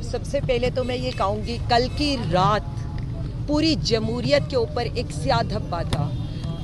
सबसे पहले तो मैं ये कहूँगी, कल की रात पूरी जमहूरियत के ऊपर एक स्याह धब्बा था।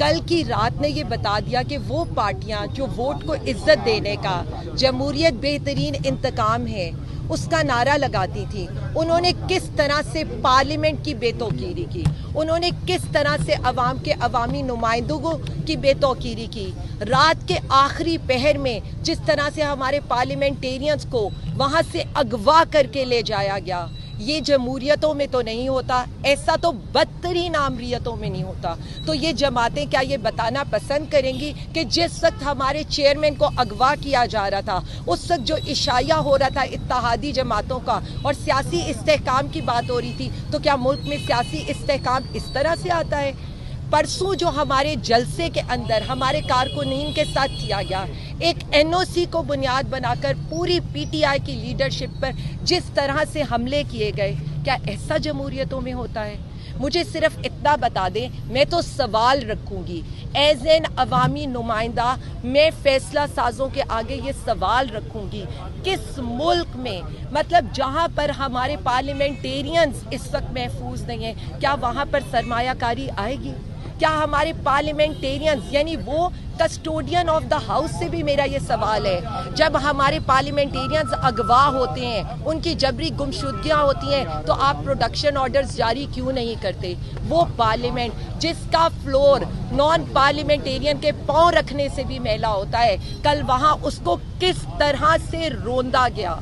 कल की रात ने ये बता दिया कि वो पार्टियां जो वोट को इज्जत देने का, जमहूरियत बेहतरीन इंतकाम है, उसका नारा लगाती थी, उन्होंने किस तरह से पार्लियामेंट की बेतौकीरी की, उन्होंने किस तरह से अवाम के अवामी नुमाइंदों की बेतौकीरी की। रात के आखिरी पहर में जिस तरह से हमारे पार्लियामेंटेरियंस को वहाँ से अगवा करके ले जाया गया, ये जमहूरियतों में तो नहीं होता, ऐसा तो बदतरीन आमरीतों में नहीं होता। तो ये जमातें क्या ये बताना पसंद करेंगी कि जिस वक्त हमारे चेयरमैन को अगवा किया जा रहा था, उस वक्त जो इशाया हो रहा था इत्तेहादी जमातों का और सियासी इस्तेहकाम की बात हो रही थी, तो क्या मुल्क में सियासी इस्तेहकाम इस तरह से आता है? परसों जो हमारे जलसे के अंदर हमारे कारकुनीन के साथ किया गया, एक एनओसी को बुनियाद बनाकर पूरी पीटीआई की लीडरशिप पर जिस तरह से हमले किए गए, क्या ऐसा जमहूरियतों में होता है? मुझे सिर्फ इतना बता दें, मैं तो सवाल रखूंगी एज एन अवामी नुमाइंदा, मैं फैसला साजों के आगे ये सवाल रखूंगी, किस मुल्क में, मतलब जहां पर हमारे पार्लियामेंटेरियंस इस वक्त महफूज नहीं है, क्या वहां पर सरमायाकारी आएगी? क्या हमारे पार्लियामेंटेरियंस यानी वो कस्टोडियन ऑफ द हाउस से भी मेरा ये सवाल है, जब हमारे पार्लियामेंटेरियंस अगवा होते हैं, उनकी जबरी गुमशुदगियां होती हैं, तो आप प्रोडक्शन ऑर्डर्स जारी क्यों नहीं करते? वो पार्लियामेंट जिसका फ्लोर नॉन पार्लियामेंटेरियन के पांव रखने से भी मैला होता है, कल वहां उसको किस तरह से रोंदा गया?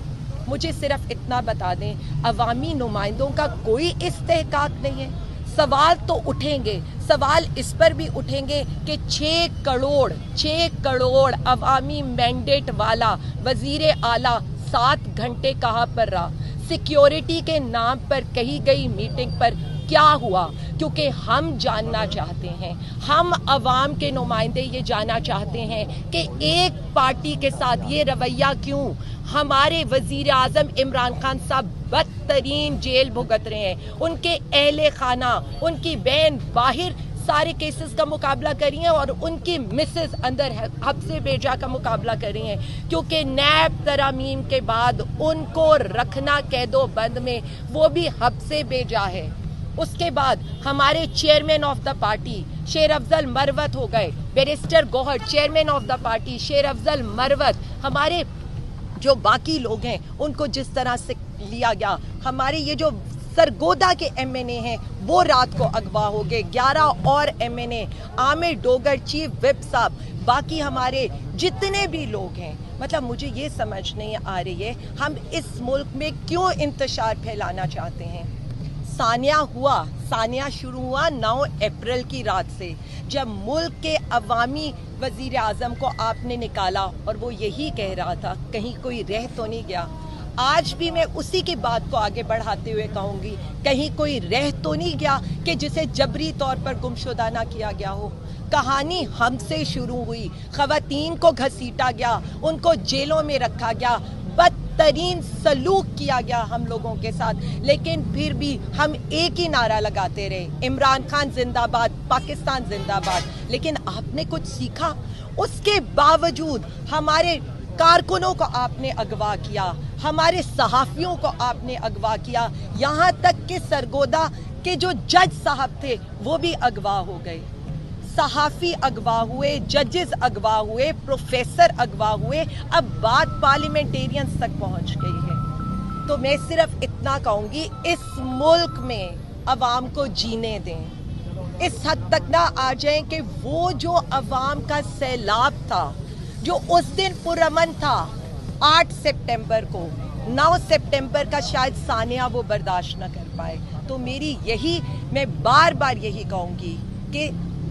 मुझे सिर्फ इतना बता दें, अवामी नुमाइंदों का कोई इस्तेहकाक नहीं है। सवाल तो उठेंगे, सवाल इस पर भी उठेंगे कि 6 करोड़ अवामी मैंडेट वाला वजीर आला 7 घंटे कहाँ पर रहा? सिक्योरिटी के नाम पर कही गई मीटिंग पर क्या हुआ? क्योंकि हम जानना चाहते हैं, हम अवाम के नुमाइंदे ये जानना चाहते हैं कि एक पार्टी के साथ ये रवैया क्यों? हमारे वजीर आजम इमरान खान साहब बदतरीन जेल भुगत रहे हैं, उनके अहले खाना, उनकी बहन बाहर सारे केसेस का मुकाबला कर रही हैं और उनकी मिसेस अंदर हब्से बेजा का मुकाबला कर रही हैं, क्योंकि नैब तरामीम के बाद उनको रखना कैदो बंद में, वो भी हब्से बेजा है। उसके बाद हमारे chairman of the party Sher Afzal Marwat हो गए, barrister Gohar chairman of the party Sher Afzal Marwat, हमारे जो बाकी लोग हैं उनको जिस तरह से लिया गया, हमारे ये जो सरगोदा के एमएनए हैं वो रात को अगवा हो गए, 11 और MNA, Aamir Dogar chief whip साहब, बाकी हमारे जितने भी लोग हैं। मतलब मुझे ये समझ नहीं आ रही है, हम इस मुल्क में क्यों इंतशार फैलाना चाहते हैं? सानिया शुरू हुआ 9 अप्रैल की रात से, जब मुल्क के अवामी वजीर आजम को आपने निकाला और वो यही कह रहा था कहीं कोई रह तो नहीं गया। आज भी मैं उसी की बात को आगे बढ़ाते हुए कहूँगी, कहीं कोई रह तो नहीं गया कि जिसे जबरी तौर पर गुमशुदा ना किया गया हो। कहानी हमसे शुरू हुई, खवातीन को घसीटा गया, उनको जेलों में रखा गया, बदतरीन सलूक किया गया हम लोगों के साथ, लेकिन फिर भी हम एक ही नारा लगाते रहे, इमरान खान जिंदाबाद, पाकिस्तान जिंदाबाद। लेकिन आपने कुछ सीखा? उसके बावजूद हमारे कारकुनों को आपने अगवा किया, हमारे सहाफियों को आपने अगवा किया, यहाँ तक कि सरगोदा के जो जज साहब थे वो भी अगवा हो गए। सहाफी अगवा हुए, जजेस अगवा हुए, प्रोफेसर अगवा हुए, अब बात पार्लियामेंटेरियंस तक पहुंच गई है। तो मैं सिर्फ इतना कहूंगी, इस मुल्क में अवाम को जीने दें, इस हद तक ना आ जाएं कि वो जो अवाम का सैलाब था, जो उस दिन पुरअमन था 8 सितंबर को, 9 सितंबर का शायद सानिया वो बर्दाश्त न कर पाए। तो मैं बार बार यही कहूंगी कि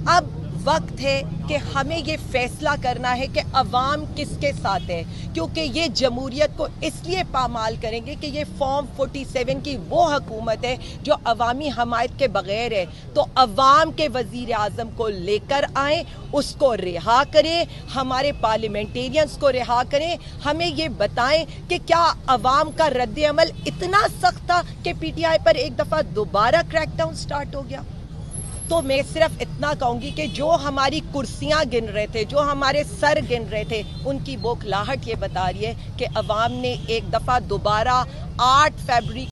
अब वक्त है कि हमें ये फैसला करना है कि अवाम किसके साथ है, क्योंकि ये जमहूरियत को इसलिए पामाल करेंगे कि ये फॉर्म 47 की वो हुकूमत है जो अवामी हमायत के बगैर है। तो अवाम के वजीर आजम को लेकर आए, उसको रिहा करें, हमारे पार्लियामेंटेरियंस को रिहा करें, हमें ये बताएं कि क्या अवाम का रद्द-ए-अमल इतना सख्त था कि पीटीआई पर एक दफ़ा दोबारा क्रैकडाउन स्टार्ट हो गया? तो मैं सिर्फ इतना कहूँगी कि जो हमारी कुर्सियाँ गिन रहे थे, जो हमारे सर गिन रहे थे, उनकी बौखलाहट ये बता रही है कि अवाम ने एक दफ़ा दोबारा 8 फरवरी